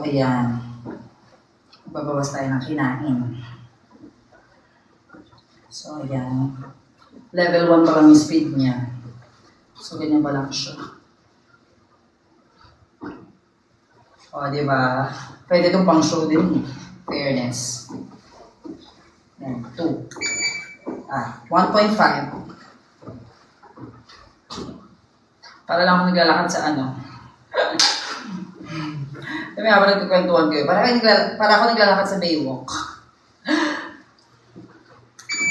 ayan. Babawas tayo ng kinain. So, ayan. Level 1 pa lang yung speed niya. So, ganyan pa lang siya. O, diba? Pwede itong pang show din. Fairness. Ayan, 2. 1.5. Para lang ako naglalakad sa ano. Sabi nga ba nagkukwentuhan kayo? Para ako naglalakad sa Baywalk.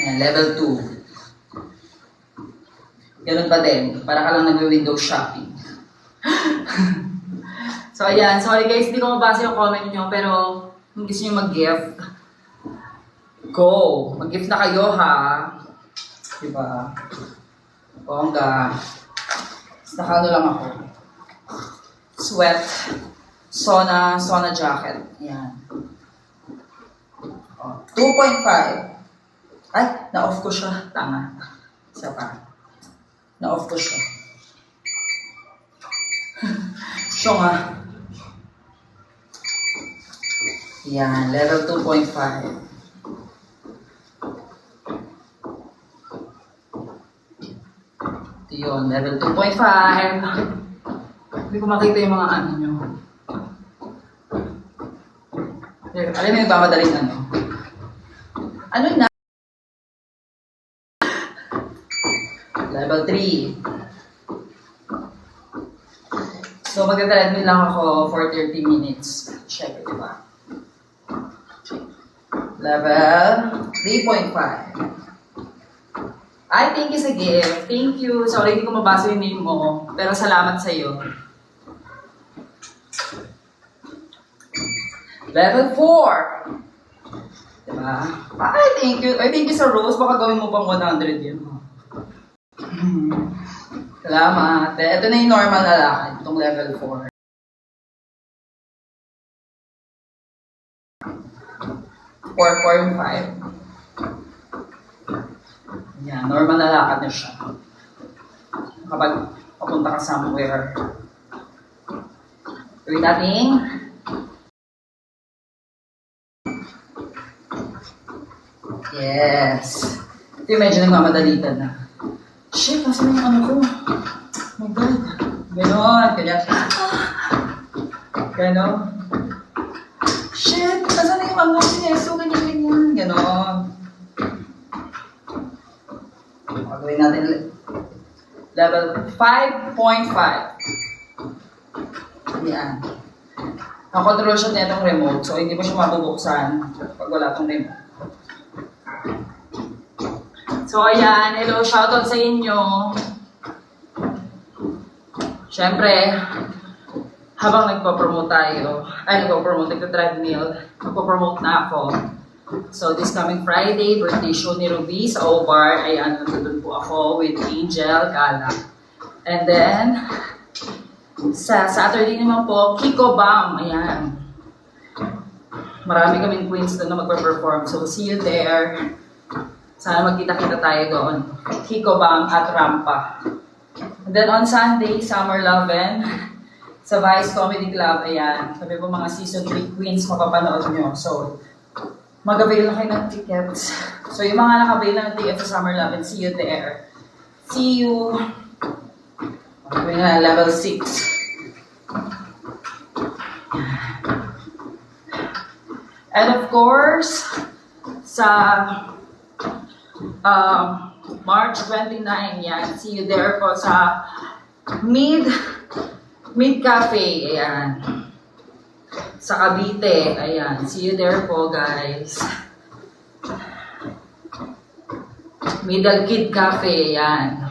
Ayan, level 2. Ganun pa din. Para ka lang nag-window shopping. So, ayan. Sorry guys, hindi ko mabasa yung comment nyo. Pero, kung gusto nyo mag-gift, go! Mag-gift na kayo, ha? Diba? Bongga. Nakano lang ako. Sweat. Sauna jacket. Ayan. 2.5. Ay, na-off ko siya. Tama. Isa pa. Na-off ko siya. Siya nga. Ayan, level 2.5. Yun, level 2.5. Hindi ko makita yung mga ano nyo. Alam mo yung nagmamadaling ano? Ano na? Level 3. So, magta-treadmill lang ako for 30 minutes. Check it, diba? Level 3.5. Ay, thank you sa gift. Thank you. Sorry, hindi ko mabasa yung name mo. Pero salamat sa iyo. Level 4. Diba? Ay, thank you. Ay, thank you sa Rose. Baka gawin mo pang 100 yun. Salamat. Ito na yung normal na lakad. Itong level 4. 4.5. Yan, normal na lakad na siya. Kapag papunta ka somewhere. Gawin natin. Yes. Ito yung medyo nagmamadalitan na. Shit, nasa na yung ano ko? Oh my God. Ganon. Ganyan. Ganon. Shit, nasa na yung ano? Sineso, ganyan. Ganon. Gawin natin level 5.5. Yan. Nakontrol siya na itong remote, so hindi pa siya mabubuksan pag wala itong remote. So ayan, hello, shoutout sa inyo. Siyempre, habang nagpa-promote tayo, nagpa-treadmill, nagpa-promote na ako. So, this coming Friday, birthday show ni Ruby sa O-Bar. Ayan, nandun po ako with Angel, Gala. And then, sa Saturday naman po, Kiko Bam. Ayan. Marami kaming queens doon na magpa-perform. So, see you there. Sana magkita-kita tayo doon. Kiko Bam at Rampa. And then, on Sunday, Summer Loven sa Vice Comedy Club. Ayan. Sabi po mga season 3 queens mapapanood nyo. So, mag-avail na kayo ng tickets. So, yung mga naka-avail na ng tickets sa Summer Love, and see you there. See you. Okay na, level 6. And of course, sa March 29, yan. See you there po sa Mid Cafe. Ayan. Sa Cavite, ayan. See you there po, guys. Middle Kid Cafe, ayan.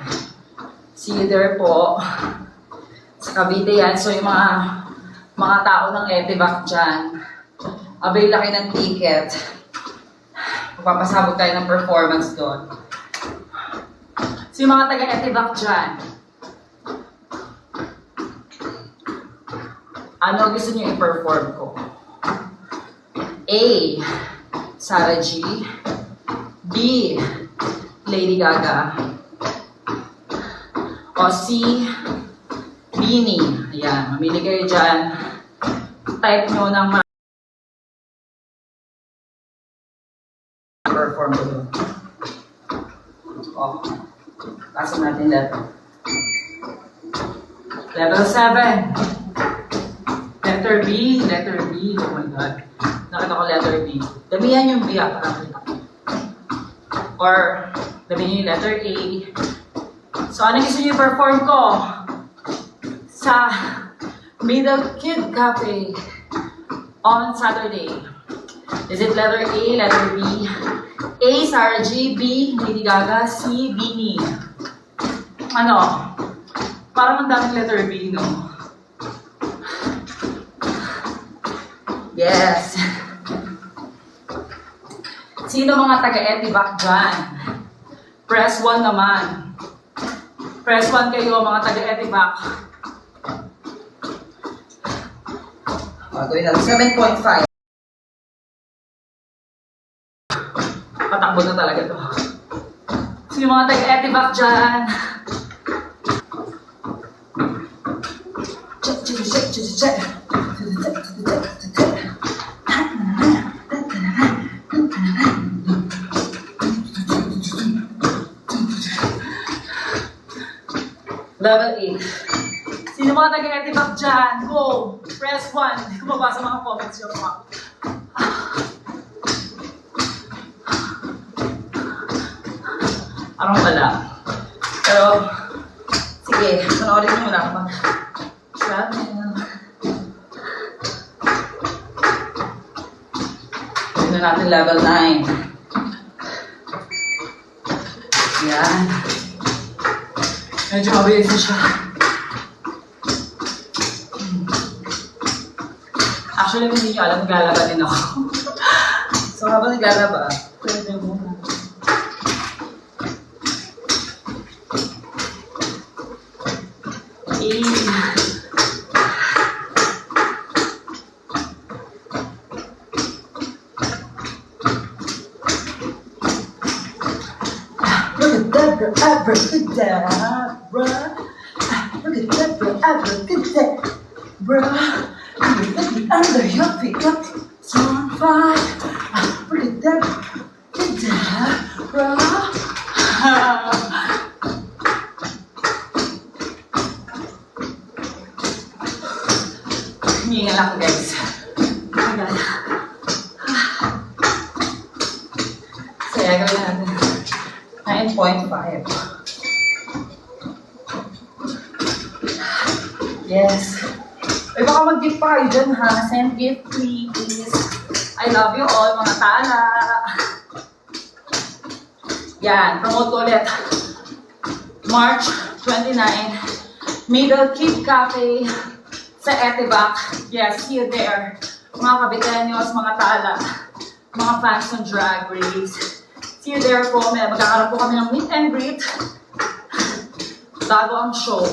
See you there po. Sa Cavite, yan. So, yung mga tao ng Etivac dyan, avail na kayo ng ticket. Magpapasabog tayo ng performance doon. So, yung mga taga-Etivac dyan, ano gusto niyo i-perform ko? A. Sarah G. B. Lady Gaga. O C. Beanie. Ayan, mamili kayo dyan. type nyo ng perform ko doon. Oh, pasok natin level. Level 7. Letter B, letter B. Oh my God. Nakita ko letter B. Damihan yung B para kita. Or, damihan yung letter A. So, ano gusto niyo i-perform ko? Sa Middle Kid Cafe on Saturday. Is it letter A, letter B? A, Sarah G, B, Lady Gaga, C, Beanie. Ano? Parang ang daming letter B, no? Yes. Sino mga taga-Etivac dyan? Press 1 naman. Press 1 kayo, mga taga-Etivac. Gawin natin 7.5. Patakbo na talaga to. Sino mga taga-Etivac dyan? Check. Level 8. Sino mga taga-Etivac dyan? Go! Press 1. Hindi ko mabasa mga comments yung mga. Parang wala. Pero, sige, panoorin nyo muna ako mag-travel. Tignan natin level 9. Yan. Medyo mabilis na siya. Actually, hindi nyo alam, naglalaba din ako. So, habang naglalaba, pwede muna. Abracadabra, abracadabra, let me under your feet, it's on fire. Abracadabra. Hingal ako, guys. Oh my God. Saya gawin natin 9.5. Yes. Ay, baka mag-gift pa kayo dyan, ha? Send gift, please. I love you all, mga tala. Yan, promote ko ulit. March 29, Middle Kid Cafe sa Etivac. Yes, see you there. Mga kabitenyos, mga tala, mga fans ng Drag Race. See you there po. Magkakaroon po kami ng meet and greet bago ang show.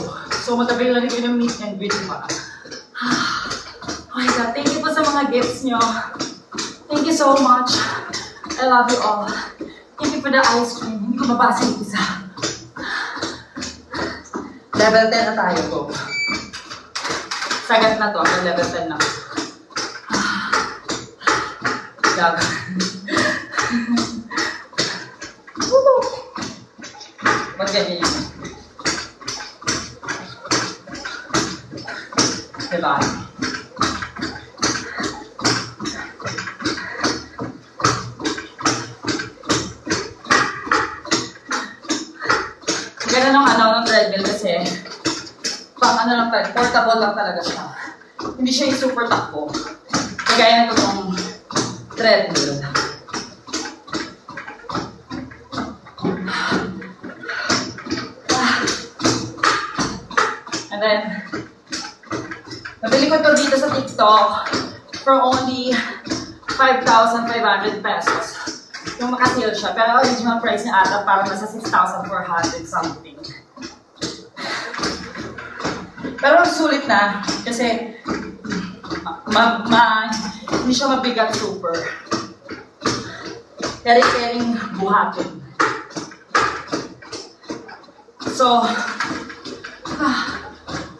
So, mag-avail na rin kayo ng meet and greet, diba? Oh my God, thank you po sa mga gifts nyo. Thank you so much. I love you all. Thank you for the ice cream. Hindi ko mabasa yung isa. Level 10 na tayo po. Sagat na to. Level 10 na. Gaga. Ba't ganyan yun? Diba? Ganda ng treadmill kasi pang lang talaga, portable lang talaga siya. Hindi siya yung super takbo. Kagaya na itong treadmill. And then, nabili ko ito dito sa TikTok for only 5,500 pesos. Yung maka-sale siya. Pero original price niya ata parang nasa 6,400 something. Pero sulit na kasi hindi siya mabigat super. Kering-kering buhatin. So,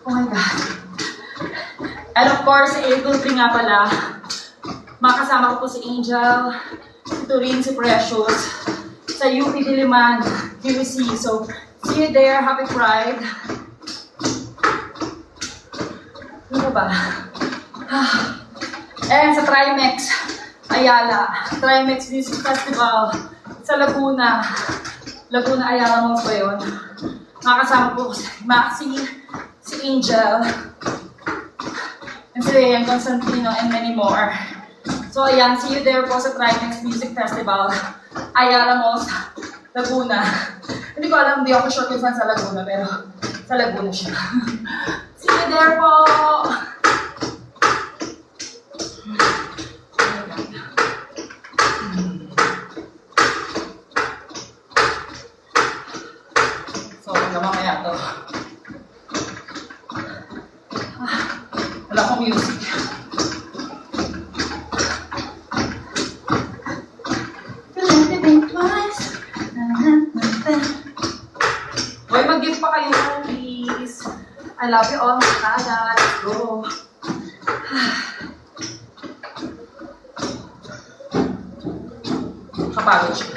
oh my God. And of course, sa April 3 nga pala, makasama ko po si Angel, si Turin, si Precious, sa UP Diliman, QC. So, see you there. Happy Pride. Ano ba? And sa Trimex, Ayala. Trimex Music Festival sa Laguna. Laguna, Ayala mo ba yun? Makasama po si Maxi, si Angel, and si Ryan Constantino, and many more. So ayan, see you there po sa Trimex Music Festival, Ayala Malls, Laguna. Hindi ko alam, hindi ako sure kung saan sa Laguna, pero sa Laguna siya. See you there po! So, hanggang mamaya to. Wala akong music. Hoy, mag-gift pa kayo, please. I love you all, mga kada. Let's go. Kapagod siya.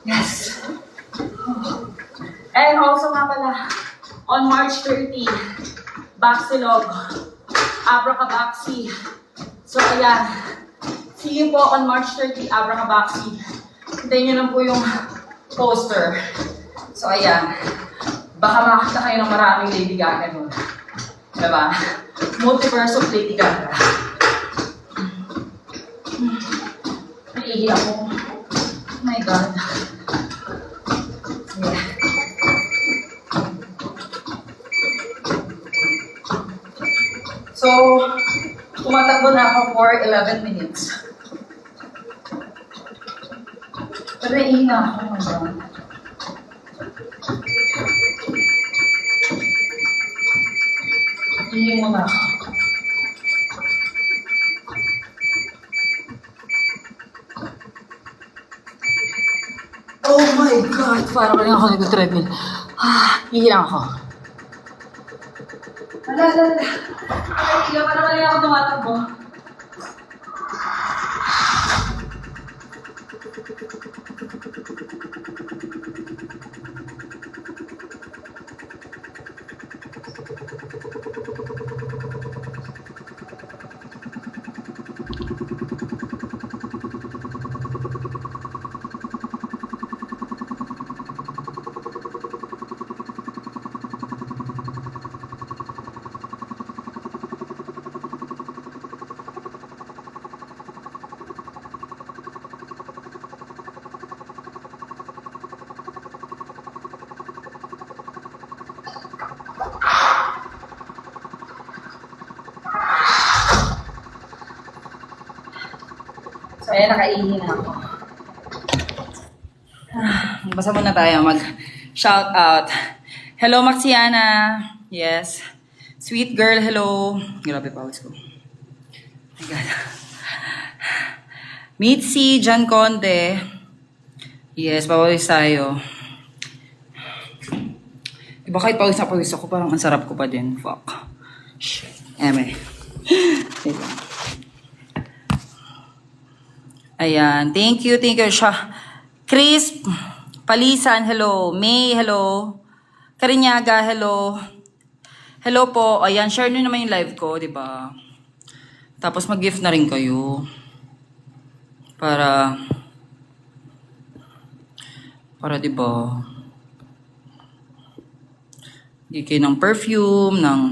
Yes. And also nga pala, on March 30, Baxilog, Abracadaxi. So ayan, see you po on March 30, Abracadaxi. Hintayin nyo lang po yung poster. So ayan, baka makakita kayo ng maraming Lady Gaga doon. Diba? Multiverse of Lady Gaga. Naiihi ako. Oh my God. Yeah. So, tumatakbo na ako for 11 minutes. Pero naiihi na ako. Oh my God. Ihi muna ako. Oh my God! Parang rin ako nag-treadmill. Ihi lang ako. Ala. Parang rin ako tumatakbo. So, ayan, nakaihi na ako. Basta muna tayo mag-shout out. Hello, Maxiana. Yes. Sweet girl, hello. Grabe, pawis ko. Oh my God. Mitzi, Jan Conde. Yes, pawis tayo. Iba kahit pawis na pawis ako, parang ang sarap ko pa din. Fuck. Shit. Eme. Wait lang. Ayan. Thank you. Siya. Chris Palisan, hello. May, hello. Karinyaga, hello. Hello po. Ayan, share nyo naman yung live ko, di ba? Tapos mag-gift na rin kayo. Para di ba? Hindi kayo ng perfume, ng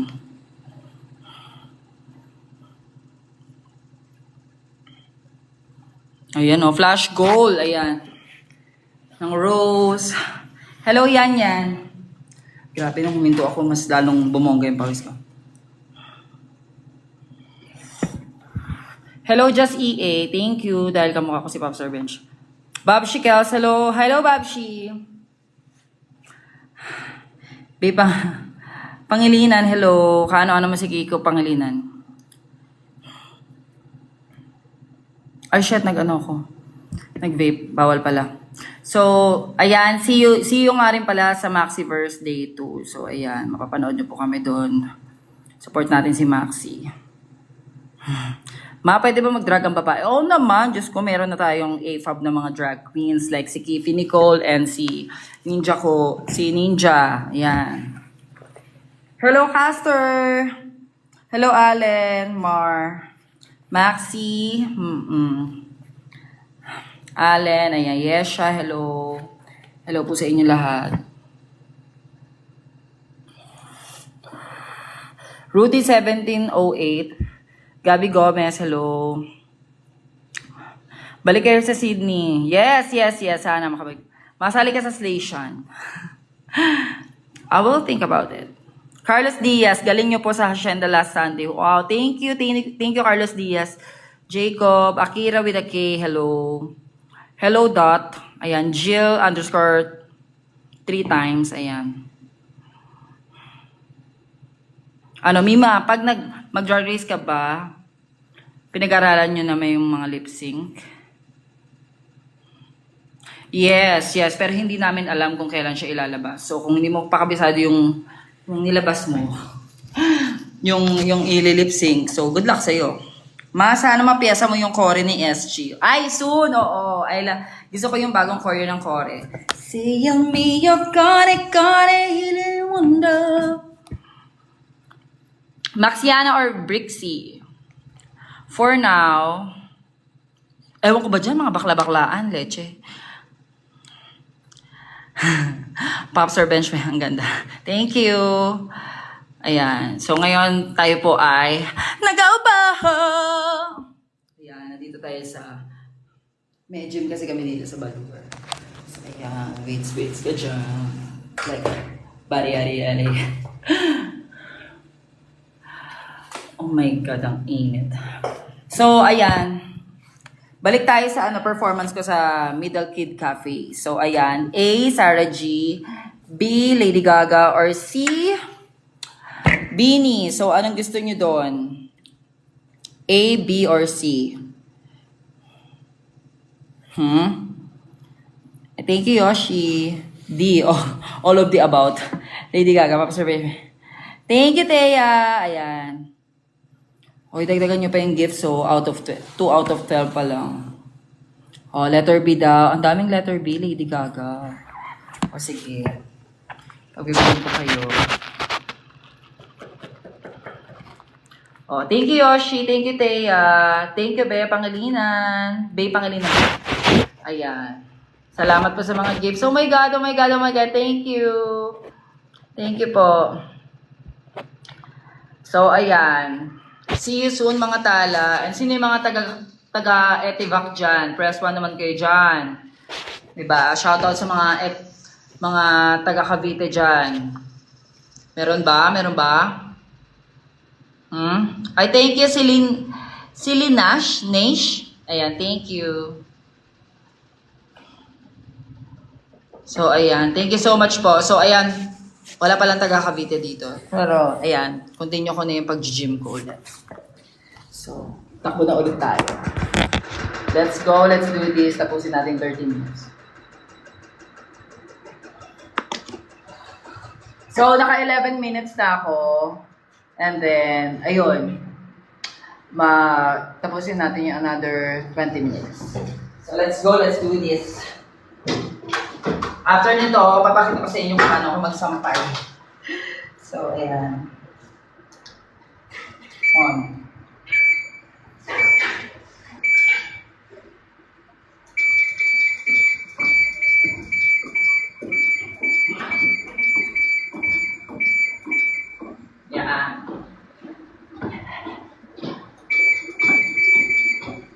ayan o, flash gold. Ayan. Ng rose. Hello, Yan. Grabe, nung huminto ako, mas lalong bumongga yung pawis ko. Hello, Just EA. Thank you. Dahil kamukha ko si Popstar Bench. Babshi Kels, hello. Hello, Babshi. Bipa. Pangilinan, hello. Kaano-ano masigi ko, Pangilinan. Ay, shit, nag-ano ko. Nag-vape. Bawal pala. So, ayan, see you nga rin pala sa Maxiverse Day 2. So, ayan, mapapanood nyo po kami doon. Support natin si Maxi. Pwede ba mag-drag ang babae? Oo naman, Diyos ko, meron na tayong AFAB na mga drag queens like si Kiffy Nicole and si Ninja. Ayan. Hello, Caster! Hello, Allen, Mar, Maxi, Allen, ayan, Yesha, hello. Hello po sa inyo lahat. Rudy 1708, Gabby Gomez, hello. Balik kayo sa Sydney. Yes, sana masali ka sa station. I will think about it. Carlos Diaz, galing nyo po sa Hacienda last Sunday. Wow, thank you, Carlos Diaz. Jacob, Akira with a K, hello. Hello, Dot. Ayan, Jill _ 3 times, ayan. Ano, Mima, pag mag-drag race ka ba, pinag-aralan nyo na may yung mga lip sync? Yes, pero hindi namin alam kung kailan siya ilalabas. So, kung hindi mo pakabisado yung nilabas mo, yung ililip sync, so good luck sa'yo. Sana mapiyasa mo yung core ni SG. Ay, soon! Oo. Gusto ko yung bagong core ng core. Say on me, you're gonna heal wonder. Maxiana or Brixie? For now, ewan ko ba dyan, mga bakla-baklaan, leche. Pops or bench, ang ganda. Thank you. Ayan. So, ngayon tayo po ay nag-aubaho! Ayan. Nandito tayo sa may gym kasi kami dito sa Balugar. So, ayan. Weights ka dyan. Like, bari-ari-ari. Oh my God, ang init. So, ayan. Balik tayo sa performance ko sa Middle Kid Cafe. So, ayan. A, Sarah G. B, Lady Gaga. Or C, Beanie. So, anong gusto nyo doon? A, B, or C? Thank you, Yoshi. D, all of the about. Lady Gaga, papasurvey. Thank you, Thea. Ayan. O, dagdagan nyo pa yung gift. So, 2 out of 12 pa lang. O, letter B daw. Ang daming letter B, Lady Gaga. O, sige. Pagbibigyan ko kayo. Oh, thank you, Yoshi. Thank you, Thea. Thank you, Bea Pangilinan. Ayan. Salamat po sa mga gifts. Oh my God. Thank you. Thank you po. So, ayan. See you soon, mga tala. And sino yung mga taga-Etivac dyan? Press 1 naman kayo dyan. Diba? Shoutout sa mga taga-Cavite dyan. Meron ba? Ay, thank you, Nash. Ayan, thank you. So, ayan. Thank you so much po. So, ayan. Wala palang taga Cavite dito. Pero, ayan. Continue ko na yung pag-gym ko ulit. So, takbo na ulit tayo. Let's go. Let's do this. Tapusin natin 30 minutes. So, naka 11 minutes na ako. And then, ayun, tapusin natin yung another 20 minutes. So, let's go. Let's do this. After nito, papakita ko sa inyo kung paano ako magsampay. So, ayan. On.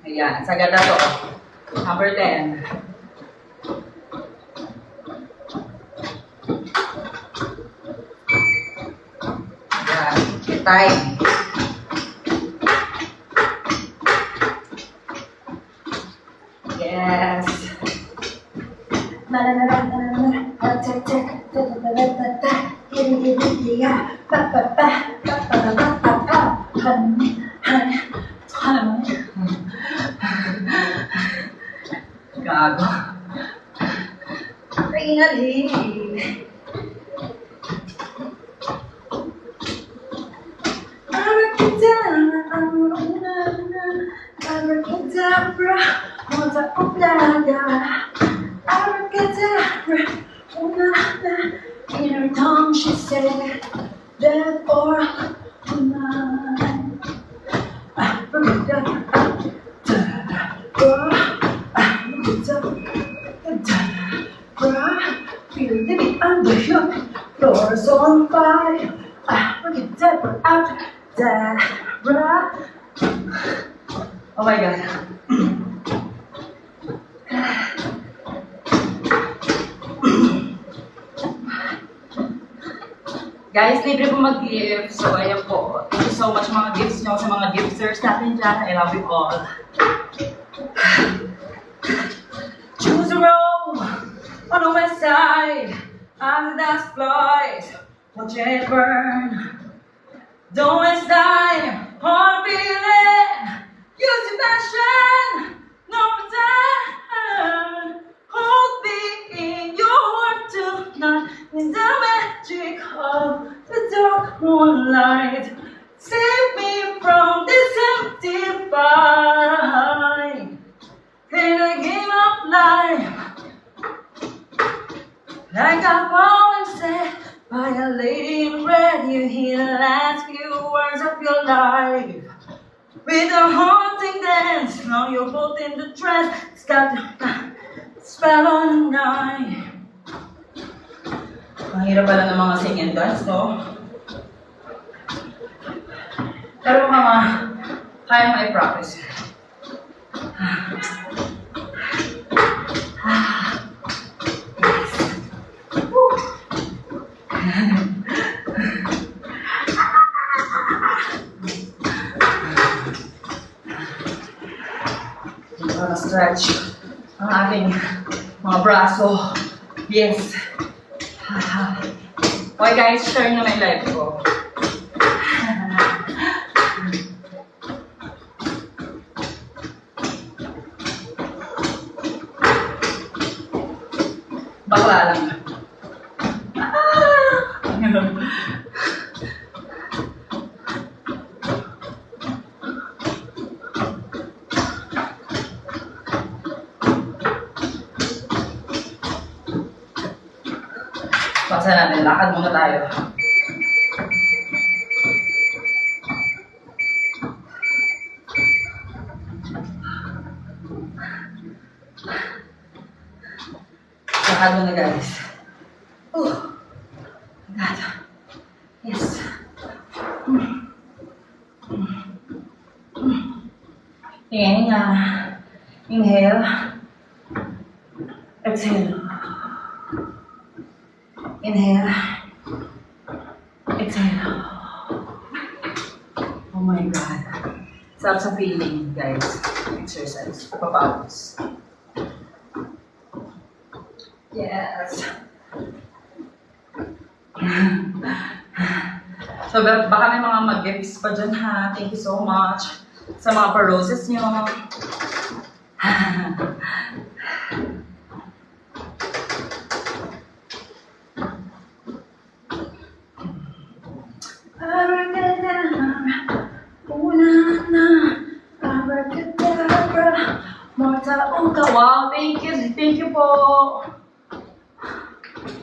Ayan, sagad na to. Number 10. Ayan, time. Yes. Gago. Abracadabra, Mother Oblada. Abracadabra, Onana. In her tongue she said, death or tonight. Abracadabra, feel the beat under your floor's on fire. Abracadabra, abracadabra. Oh my God. Guys, libre po mag-gift. So, ayan po. Thank you so much mga gifts nyo sa mga gifters natin dyan. I love you all. Choose a road on the west side. As the dust flies, watch it burn. Don't waste time on feeling. Use your passion. No return. Hold me in your heart tonight. In the magic of the dark moonlight. Save me from this empty fight. Play the game of life. Like I've always said, by a lady in red, you hear the last few words of your life. With a haunting dance, now you're both in the trance. It's got the spell on the night. Ang hirap pala ng mga sing and dance, no? Pero mga, kaya mo i-practice. Para stretch ang aking mga braso. Yes. Okay guys, share na may live ko. Bakla lang. Paksa natin, lakad muna tayo. Lakad muna guys. God. Yes. Hinga. Inhale. Exhale. Inhale. Exhale. Oh my God. Sarap sa feeling, guys. Exercise. Papapos. Yes. So, baka may mga mag-gifts pa dyan, ha? Thank you so much sa mga pa-roses nyo. Wow, thank you po.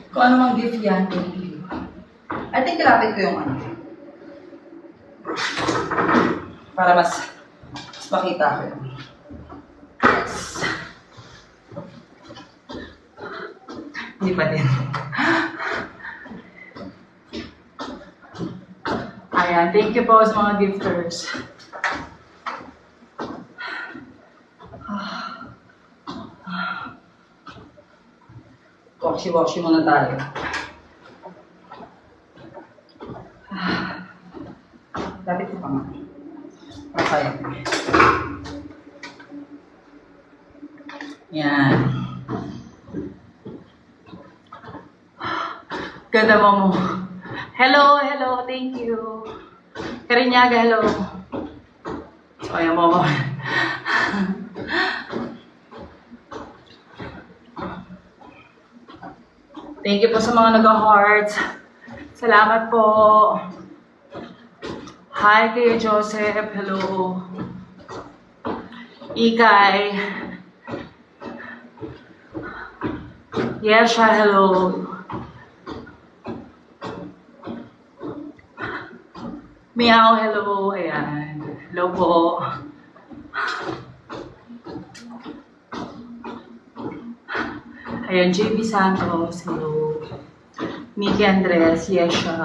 Kung ano mang gift yan, thank you. I think lapit ko yung ano. Para mas makita ko yun. Yes. Hindi pa din. Ayan, thank you po sa mga gifters. Washi-washi muna tayo. Lapit ko pa nga. Okay. Yan. Ganda mo. Hello, thank you. Karinyaga, hello. So, ayan mo. Thank you po sa mga nag-heart. Salamat po. Hi, Kuya Joseph. Hello. Ikay. Yesha, hello. Meow, hello. Ayan. Hello po. Ayan, JB Santos, hello. Nikki Andres, Yesha.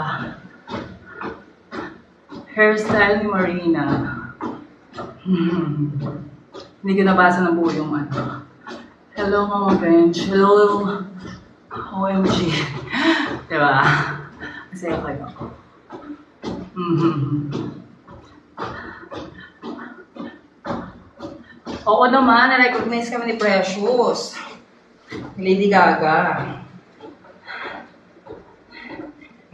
Hairstyle ni Marina. Hindi ko nabasa ng buo yung ano. Hello, Mama Bench. Hello, OMG. Diba? Masaya kayo. Oo naman, na-recognize kami ni Precious. Lady Gaga.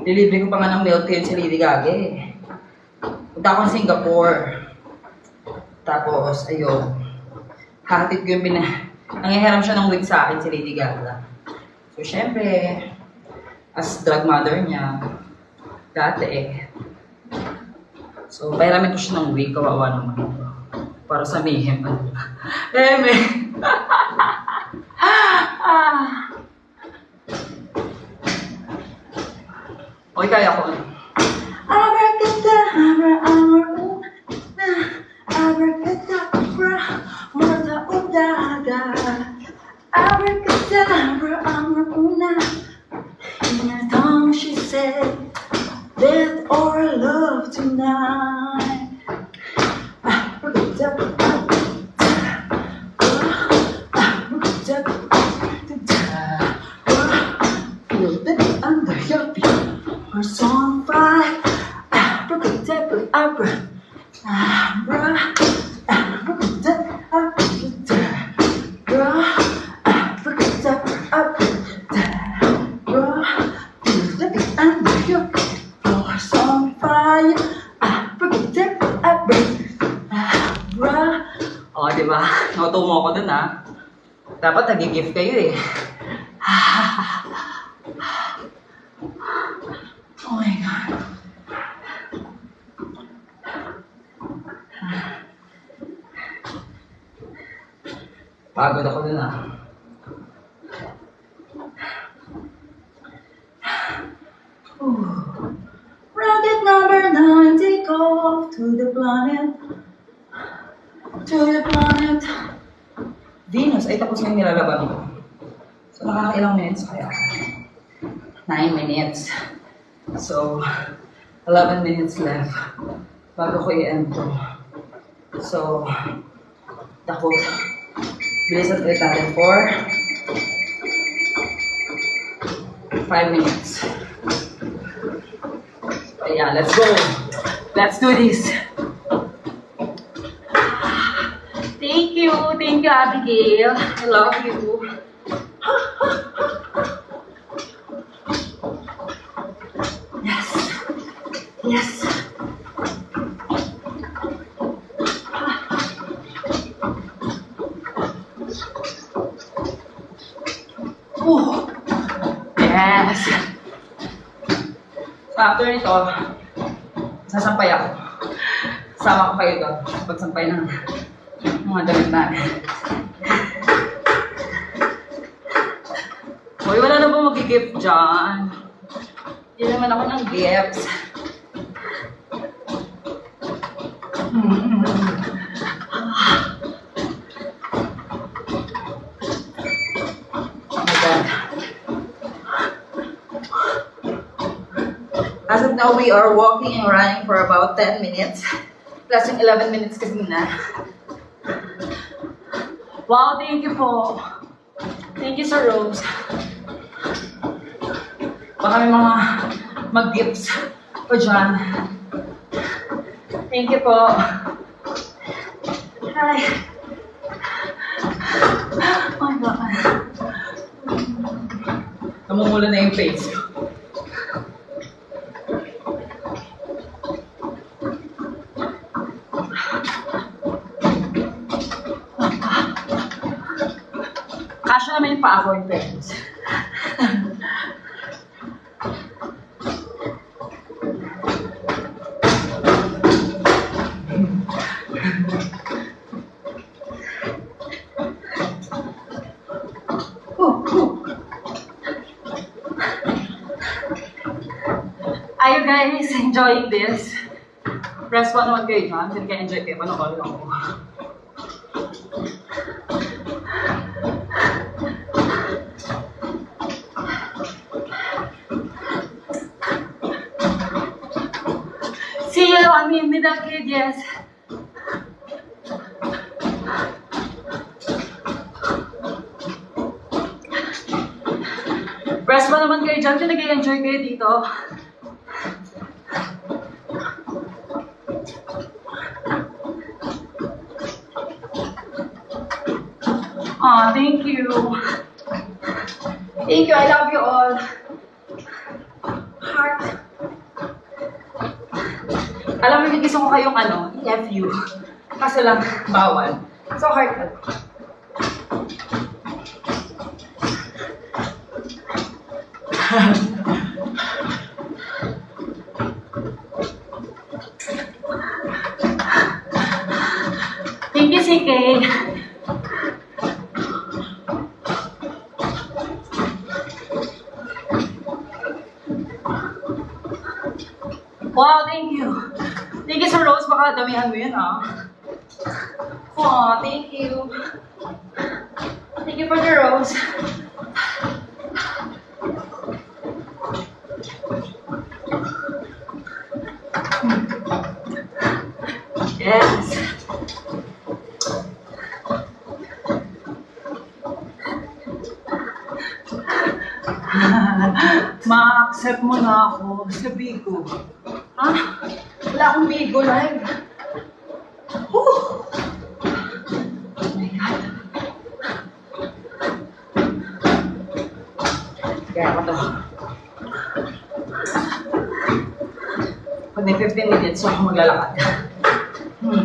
Delivery ko pa nga ng milk tea si Lady Gaga eh. Punta ako sa Singapore. Tapos, ayun. Hatid ko yung nangihiram siya ng wig sa akin si Lady Gaga. So, syempre, as drug mother niya, dati eh. So, bayramin ko siya ng wig, kawawa naman. Para sa mayhem. Eme! Okay, kaya ko. Abracadabra, abracadabra, mata udaga. Abracadabra, amoruna. In her tongue she said, death or love tonight. Abracadabra. Under your feet, we're on fire. Abracadabra, abra, abra, abracadabra, abracadabra, abracadabra, abracadabra. Under your feet, we're on fire. Abracadabra, abra, abra. O, diba? Natumo ko dun, ha? Dapat nag-gift kayo, eh. Oh my God. Pagod ako dun ah. Rocket number 9, take off to the planet. To the planet. Venus, ay tapos na yung nilalaban ko. So nakakailang minutes kaya? 9 minutes. So, 11 minutes left bago ko i-end to. So, takot. Bilisan ulit natin for 5 minutes. Ayan, let's go. Let's do this. Thank you, Abigail. I love you. Yes. Oh. Yes. So after nito, sasampay ako. Sama ko kayo doon. Pagsampay ng mga damit namin. Uy, wala na ba mag-gift dyan? Hindi naman ako ng gifts. As of now, we are walking and running for about 10 minutes. Plus yung 11 minutes kasi na. Wow, thank you po. Thank you, Sir Rose. Baka may mga mag-gifts po dyan. Thank you po. Hi. Oh my God. Namumula na yung face ko. Kasya naman yung pa ako in fairness. enjoying this? Press 1 naman kayo dyan. Kung ka-enjoy kayo, panoorin ako. See you on me, middle kid, yes. Press 1 naman kayo dyan. Kung nag-enjoy kayo dito. Aw, thank you. Thank you, I love you all. Heart. Alam mo, gusto ko kayong i-F-U. Kaso lang, bawal. So, heart. Thank you, CK. Wow, thank you. Thank you sa rose. Baka damihan mo yun, Wow, thank you. Thank you for the rose. Yes. Ma-accept mo na ako sa Bigo. Ha? Wala akong Bigo live. Oh my God. Kaya ako to. Pag may 15 minutes, ako maglalakad. Oh.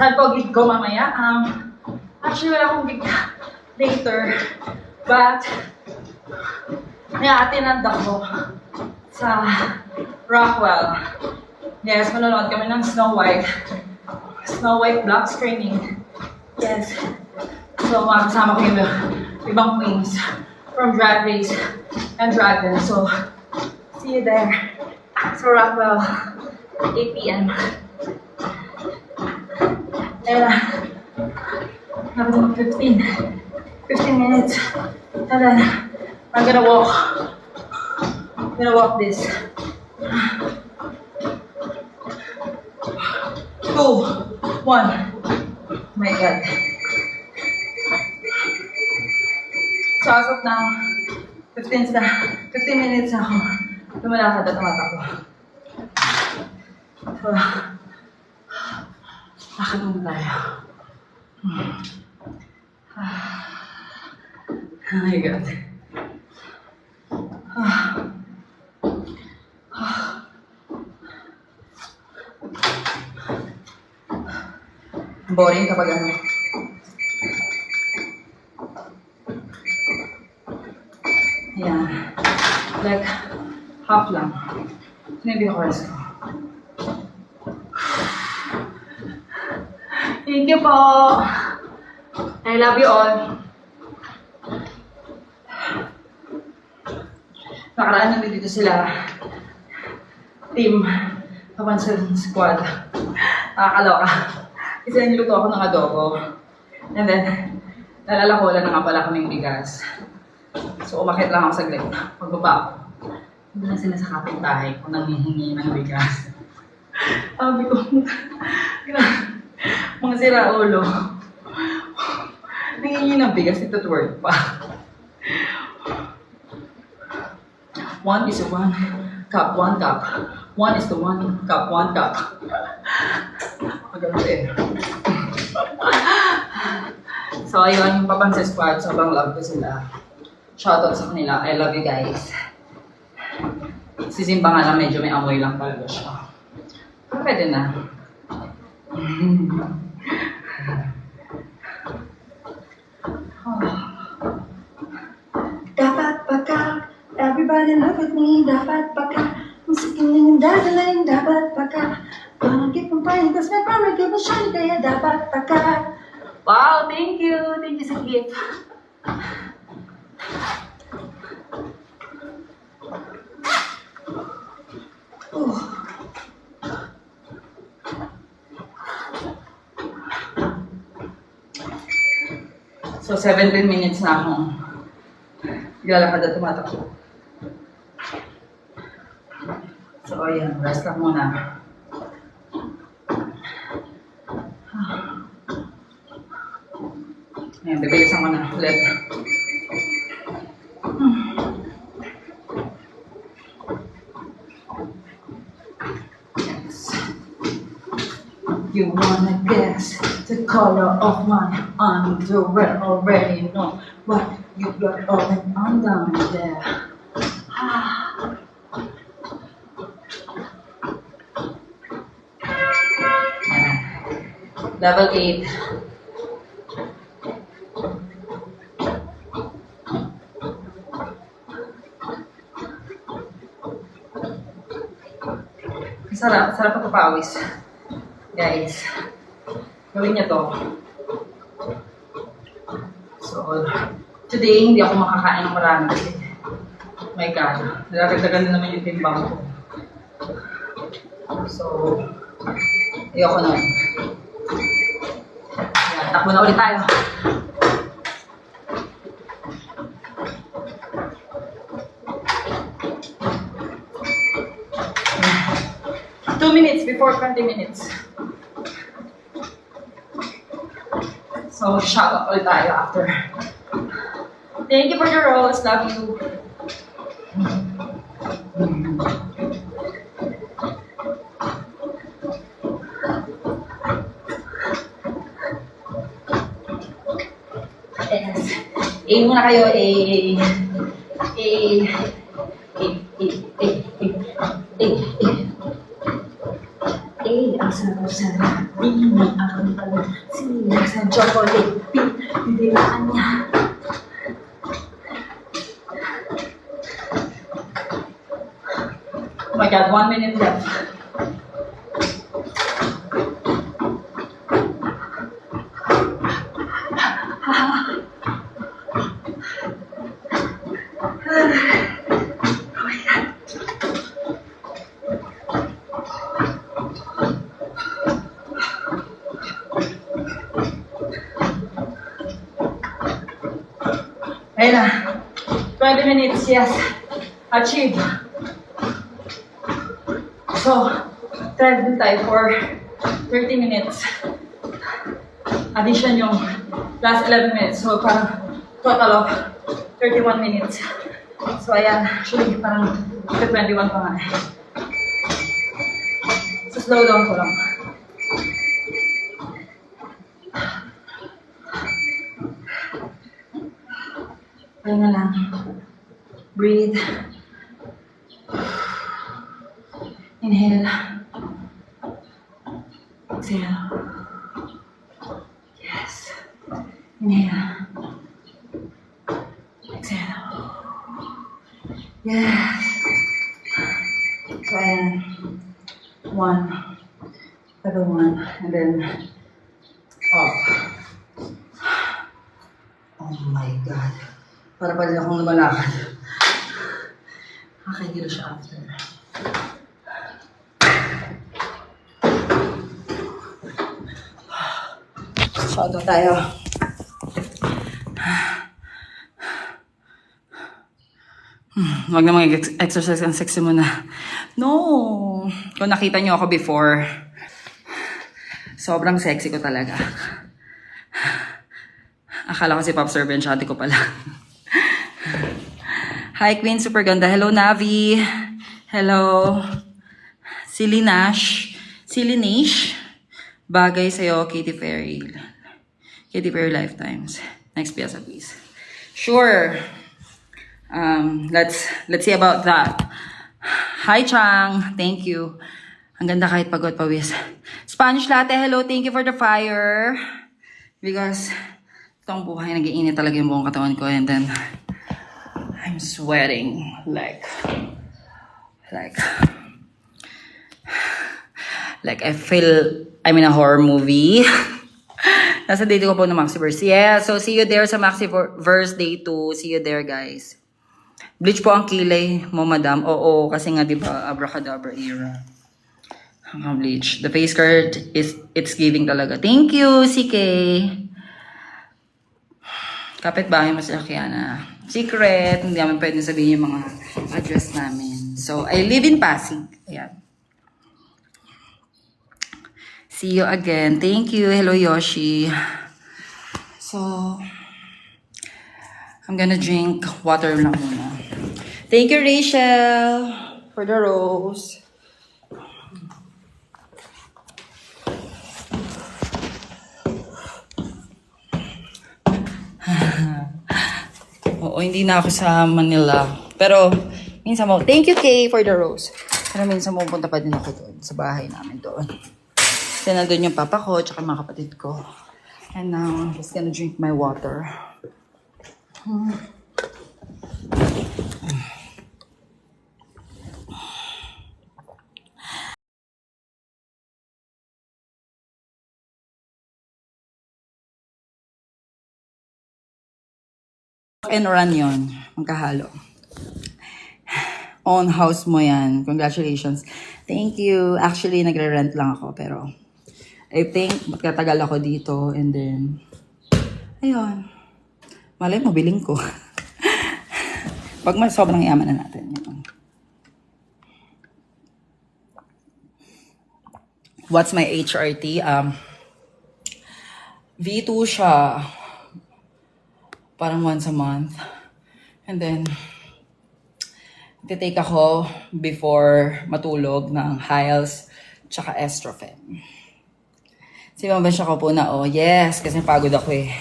Saan po gig ko mamaya? Actually, wala akong gig later. But, nai-attend ako sa Rockwell. Yes, manonood kami ng Snow White. Snow White Black screening. Yes. So, makakasama ko yung ibang queens from Drag Race and Dragon. So, see you there. Sa Rockwell, 8 p.m. And about 15 minutes, and then I'm gonna walk this. 2, 1. Oh my God. So as of now, 15 minutes na ako. Lumalakad at tumatakbo. So, lakad muna tayo. Oh my God. Boring kapag yeah, like half lang. Maybe ako rest ko. Thank you po. I love you all. Nakaraan namin dito sila. Team Kapansan Squad. Nakakaloka. Kasi niluto ako ng adobo. And then, nalala ko, wala na nga pala kaming bigas. So, umakit lang ako saglit. Pagbaba ako. Hindi na sila sa kapitbahay kung nanghihingi ng bigas. Sabi ko, mga sira-ulo. Nangihingi ng bigas, ito twerk pa. 1 is to 1 cup, 1 cup. 1 is to 1 cup, 1 cup. Maganda eh. So, ayun, yung Papansa Squad. Sobrang love ko sila. Shoutout sa kanila. I love you guys. Si Simba nga lang, medyo may amoy lang talaga siya. Pero pwede na. Dapat baka, everybody look at me. Dapat baka, musikin ng dadaling. Dapat baka, gonna keep on playing cause my memory keep on shining. Kaya dapat baka. Wow, thank you sa gift. So, 17 minutes na akong lalakad at tumatakbo. So, ayan, rest lang muna. Ayan, bibilisan ko na ulit. Yes. You wanna guess the color of my underwear? Already know what you got going on down there. Level 8. Sarap pagpapawis. Guys, gawin niyo to. So, today hindi ako makakain ng marami kasi my God, nalagdagan na naman yung timbang ko. So, ayoko nun. Yan, takbo na ulit tayo. Minutes before 20 minutes. So, shout out ulit tayo after. Thank you for the rose. Love you. Yes. A muna kayo. A. Ang sarap-sarap, di na ang talag, siya sa chocolate, pidilaan niya. Oh my God, 1 minute left. Ayun na. 20 minutes, yes. Achieve. So, try din tayo for 30 minutes. Addition yung last 11 minutes. So, parang total of 31 minutes. So, ayan. Actually, parang 21 pa nga. So, slow down ko lang. Pahinga lang. Breathe. Inhale. Exhale. Yes. Inhale. Exhale. Yes. So, ayan. 1. Level 1. And then, off. Oh my God. Para pa rin akong lumalakad. Nakakahilo siya after. Shoutout tayo. Huwag na mag-exercise ang sexy mo na. No! Kung nakita niyo ako before, sobrang sexy ko talaga. Akala ko si Pop Servant, shati ko pala. Hi, Queen Super Ganda. Hello, Navi. Hello. Silly Nash. Silly Nash. Bagay sa'yo, Katy Perry. Katy Perry Lifetimes. Next pieza, please. Sure. Let's see about that. Hi, Chang. Thank you. Ang ganda kahit pagod pawis. Spanish latte, hello, thank you for the fire. Because itong buhay, nag-iinit talaga yung buong katawan ko. And then, I'm sweating like I feel I'm in a horror movie. Nasa date ko po ng Maxiverse. Yeah, so see you there sa Maxiverse Day 2. See you there, guys. Bleach po ang kilay mo, madam. Oo, kasi nga, di ba, abracadabra era. Ang bleach. The face card, it's giving talaga. Thank you, CK. Kapit-bahay mo si Akiana. Secret, hindi naman pwede sabihin yung mga address namin. So, I live in Pasig. Ayan. See you again. Thank you. Hello, Yoshi. So, I'm gonna drink water lang muna. Thank you, Rachel, for the rose. Oo, hindi na ako sa Manila. Pero, minsan mo, thank you, Kay, for the rose. Pero minsan mo, punta pa din ako doon, sa bahay namin doon. Kasi nandun yung papa ko, tsaka mga kapatid ko. And now, I'm just gonna drink my water. And run yun. Magkahalo. Own house mo yan. Congratulations. Thank you. Actually, nagre-rent lang ako, pero I think magkatagal ako dito and then ayun. Malay mo, biling ko. Pag sobrang yaman na natin. Yun. What's my HRT? V2 siya. Parang once a month. And then, titake ako before matulog ng Hiles tsaka Estrofen. Si Mama siya ko po na, oh, yes, kasi pagod ako eh.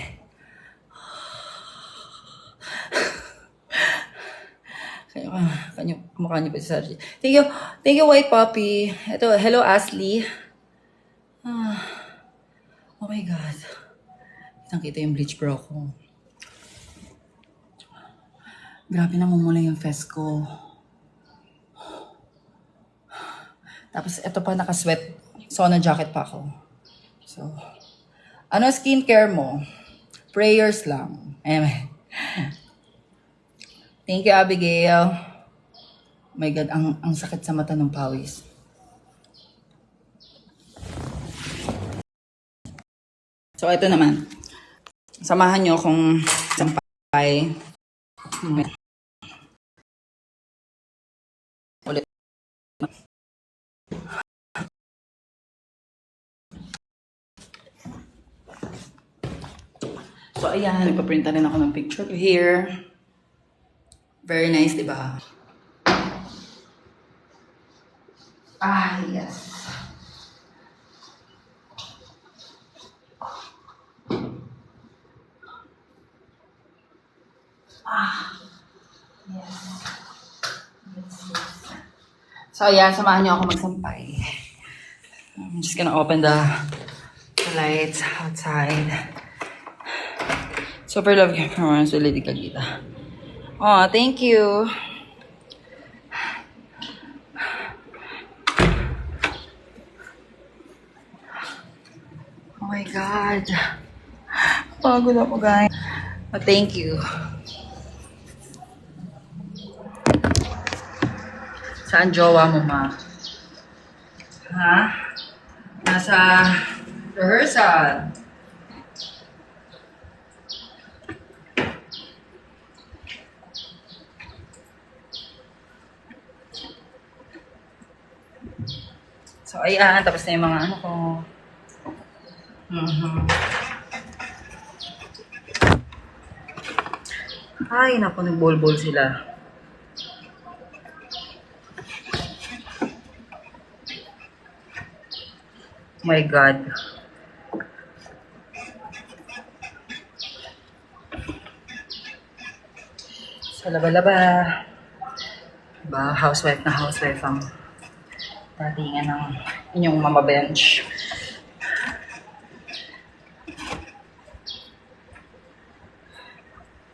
Mukha niyo pa si Sarji. Thank you, White Puppy. Ito, hello, Ashley. Oh my God. Kitang-kita yung bleach bro ko. Grabe na mumula yung face ko. Tapos, ito pa, naka-sweat. Sauna jacket pa ako. So, ano skincare mo? Prayers lang. Amen. Thank you, Abigail. Oh my God, ang sakit sa mata ng pawis. So, ito naman. Samahan nyo kung sampay. Ulit. So, ayan. Nagpa-print na rin ako ng picture here. Very nice, di ba? Ah, yes. Ah, yes. So, ayan. Samahan niyo ako magsampay. I'm just gonna open the lights outside. Super love you for once, Lady Kagita. Oh, thank you. Oh my God. Pagod ako, guys. Oh, thank you. Saan jowa mo, ma? Ha? Nasa rehearsal. So, ayan. Tapos na yung mga ano ko. Ay, naku, nag-bol-bol sila. Oh my God. Sa laba-laba. Diba, housewife na housewife ang datingan ng Inyong mama bench.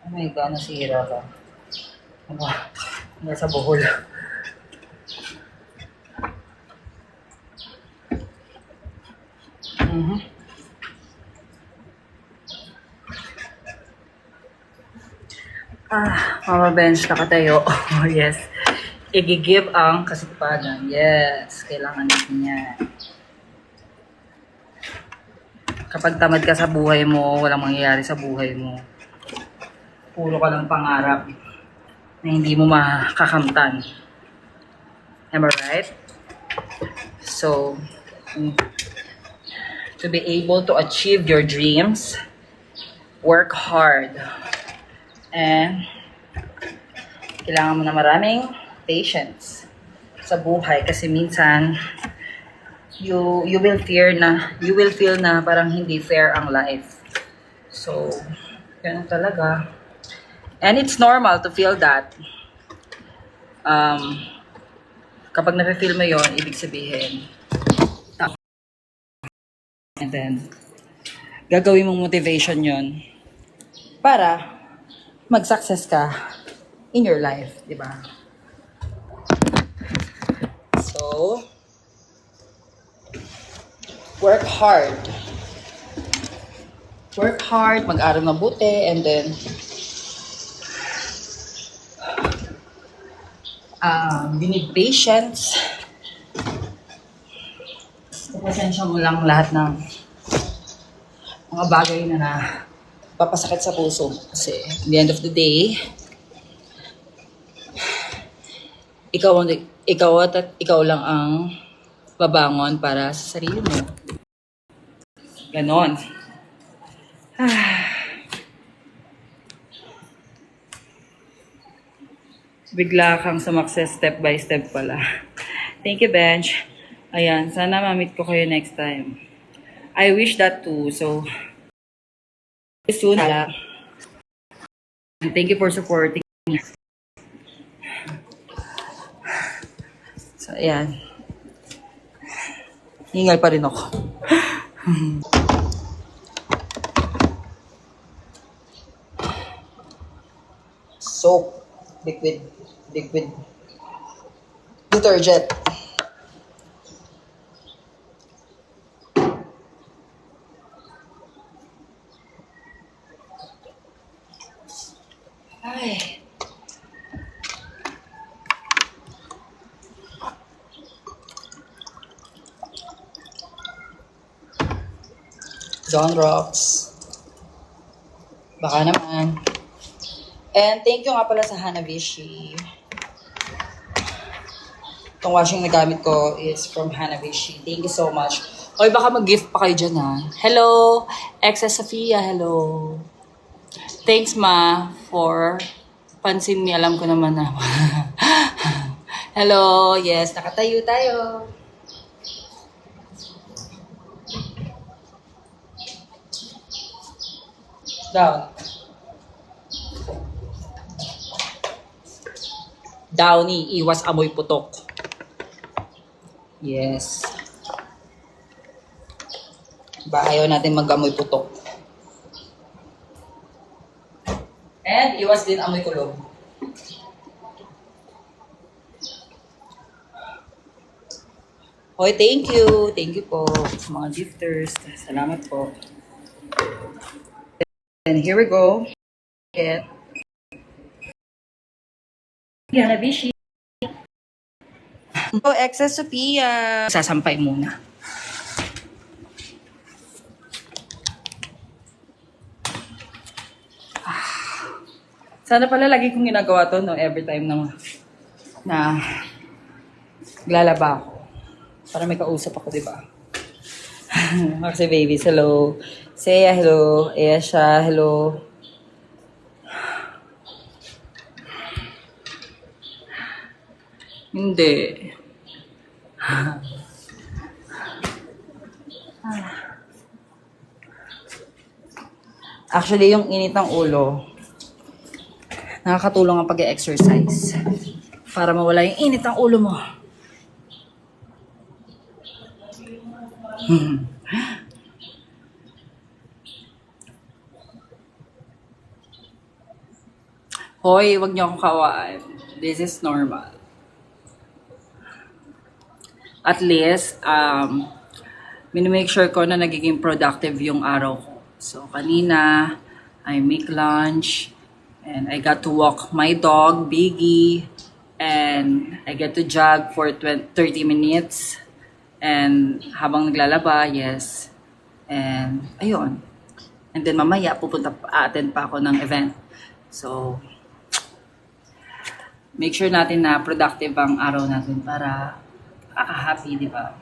Oh my God, nasira ka. Nasa buhol. Mama bench, nakatayo. Oh, yes. I-give ang kasipagan. Yes, kailangan natin yan. Kapag tamad ka sa buhay mo, walang mangyayari sa buhay mo. Puro ka lang pangarap na hindi mo makakamtan. Am I right? So, to be able to achieve your dreams, work hard. And kailangan mo na maraming patience sa buhay kasi minsan you will feel na parang hindi fair ang life. So, ganun talaga. And it's normal to feel that. Kapag nafe-feel mo yon, ibig sabihin and then gagawin mong motivation yon para mag-success ka in your life, di ba? So, work hard. Work hard, mag-aral mabuti, and then you need patience. Pasensya mo lang lahat ng mga bagay na papasakit sa puso. Kasi at the end of the day, ikaw lang ang babangon para sa sarili mo. Ganon. Bigla kang sumakses step by step pala. Thank you, Bench. Ayan, sana ma-meet ko kayo next time. I wish that too. So, soon. Thank you for supporting me. So, ayan. Hingal pa rin ako. Soap. Liquid detergent. Ay. John Rocks. Baka naman. And thank you nga pala sa Hanabishi. Itong washing na gamit ko is from Hanabishi. Thank you so much. Oy, baka mag-gift pa kayo dyan ha. Hello, Excess Sophia, hello. Thanks ma for pansin me. Alam ko naman na. Hello, yes, nakatayo tayo. Down. Downy, iwas amoy putok. Yes. Ba, ayaw natin mag-amoy putok. And iwas din amoy kulog. Hoy, thank you. Thank you po sa mga gifters. Salamat po. And here we go. And Hanabishi. So, Excess Sophia. Sasampay muna. Sana pala lagi kong ginagawa to, no? Every time na lalaba ako. Para may kausap ako, di ba? Kasi babies, hello. Seya, hello. Esha, hello. Hindi. Actually, yung init ng ulo, nakakatulong ang pag-exercise para mawala yung init ng ulo mo. Hoy, wag niyo akong kawaan. This is normal. At least, minimake sure ko na nagiging productive yung araw ko. So, kanina, I make lunch, and I got to walk my dog, Biggie, and I get to jog for 30 minutes. And habang naglalaba, yes. And, ayun. And then mamaya, attend pa ako ng event. So, make sure natin na productive ang araw natin para happy, di ba?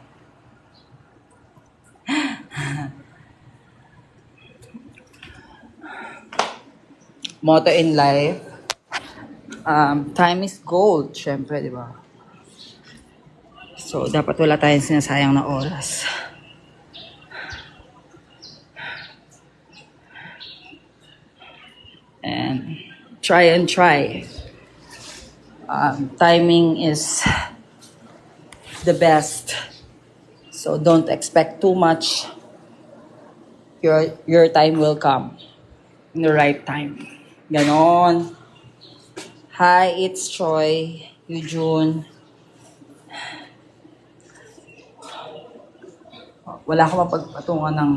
Motto in life, time is gold, syempre, di ba? So, dapat wala tayong sinasayang na oras. And try and try. Timing is the best. So don't expect too much. Your time will come in the right time. Ganon. Hi, it's Troy, Eugene. Wala akong mapagpatungan ng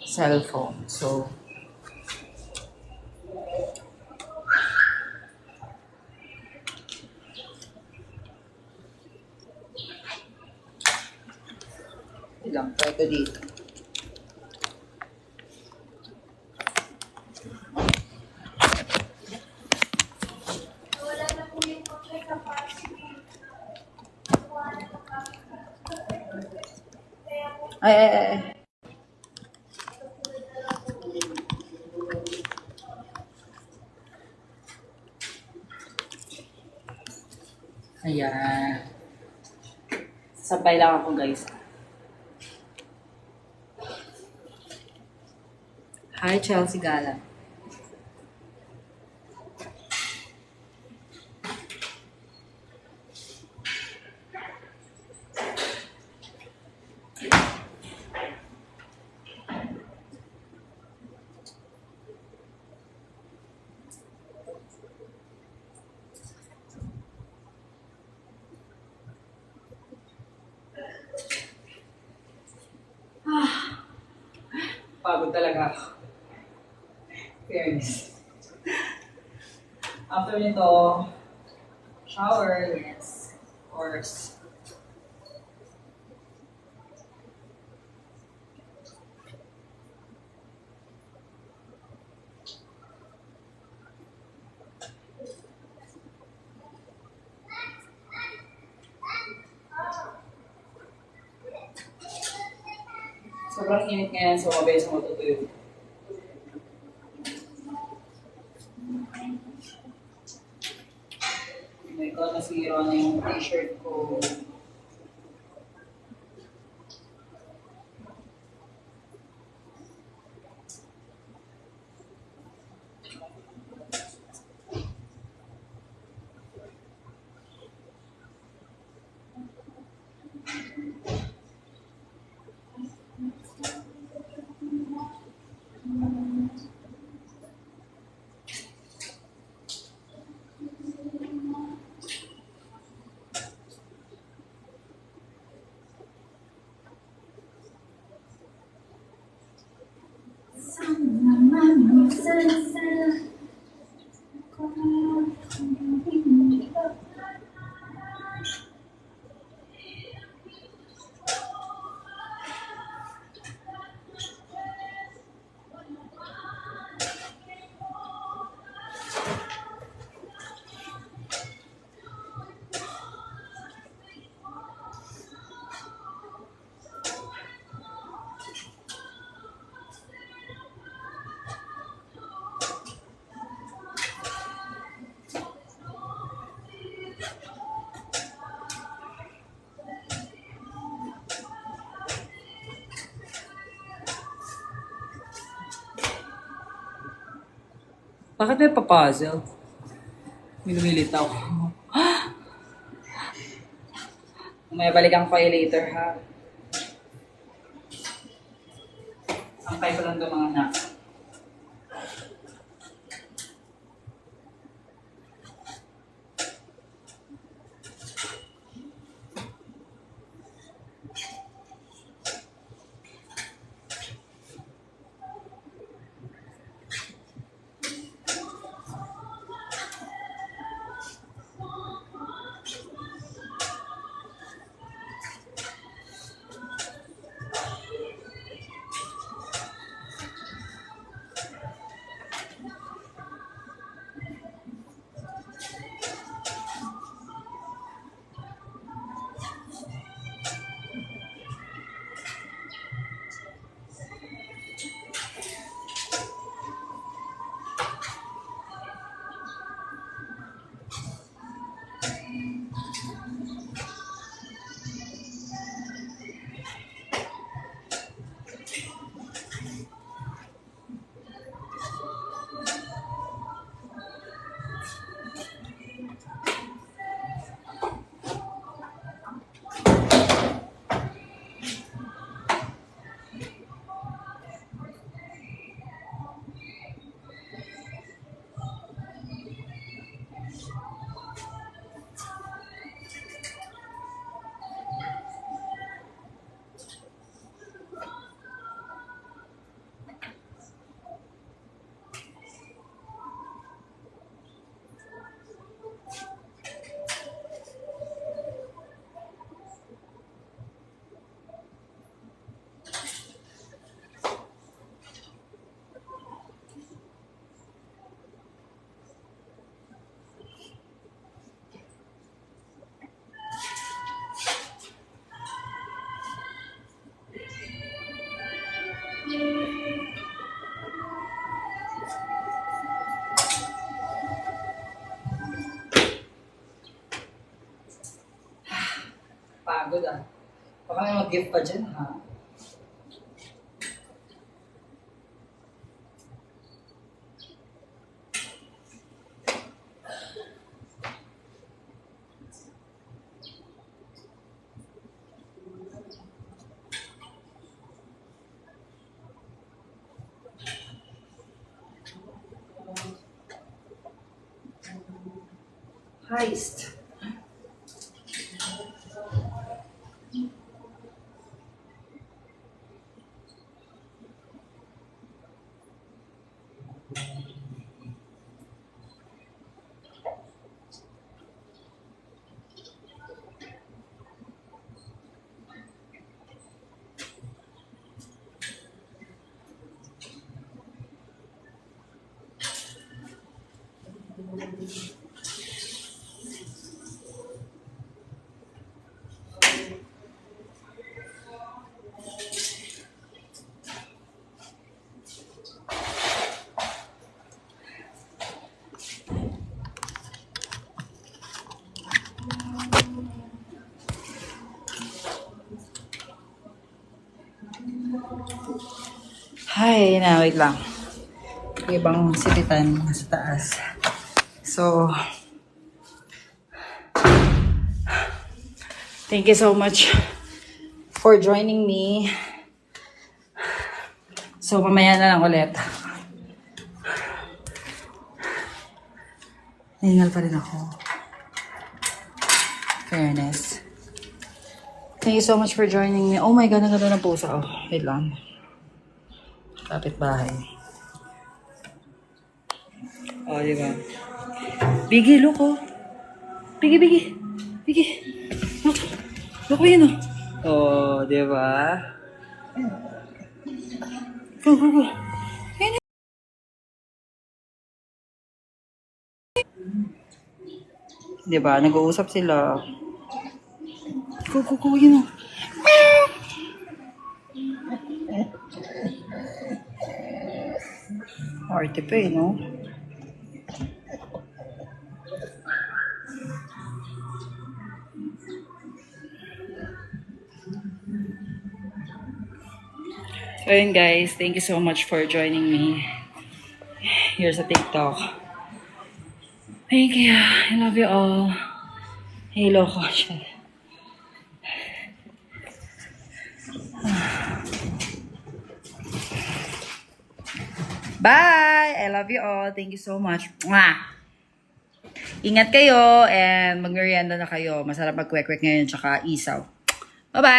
cellphone. So, lang, try ko dito. Ay. Ayan. Sabay lang ako, guys. Hi, Chelsea Gala. Pagod talaga ako. Fairness. After nito, shower, yes, of course. Sobrang init ngayon, so mabilis ako matutuyo. May ko nasira na yung t-shirt ko. Bakit may papuzzle? May lumilitaw. May balikan ko kayo later, ha? Antay ko lang ito mga anak. Pagod ah. Baka may mag-gift pa dyan ha. Heist. Hi, na wait lang. Yung ibang silitan nasa taas. So, thank you so much for joining me. So, mamaya na lang ulit. Nahingal pa rin ako. Fairness. Thank you so much for joining me. Oh my God, ang ganda ng pusa. Oh, wait lang. Kapit bahay. Oh, di ba? Biggie, look oh. Biggie, Biggie. Biggie. Look. Look ko yun oh. Oh, di ba? Go, go, go. Ayun. Di ba? Nag-uusap sila. Go, go, go. Yun oh. Arte pa eh, no? So yun guys, thank you so much for joining me here sa TikTok. Thank you. I love you all. Hello ko siya. Bye! I love you all. Thank you so much. Mwah! Ingat kayo and magmerienda na kayo. Masarap mag-kwek-kwek ngayon tsaka isaw. Bye-bye!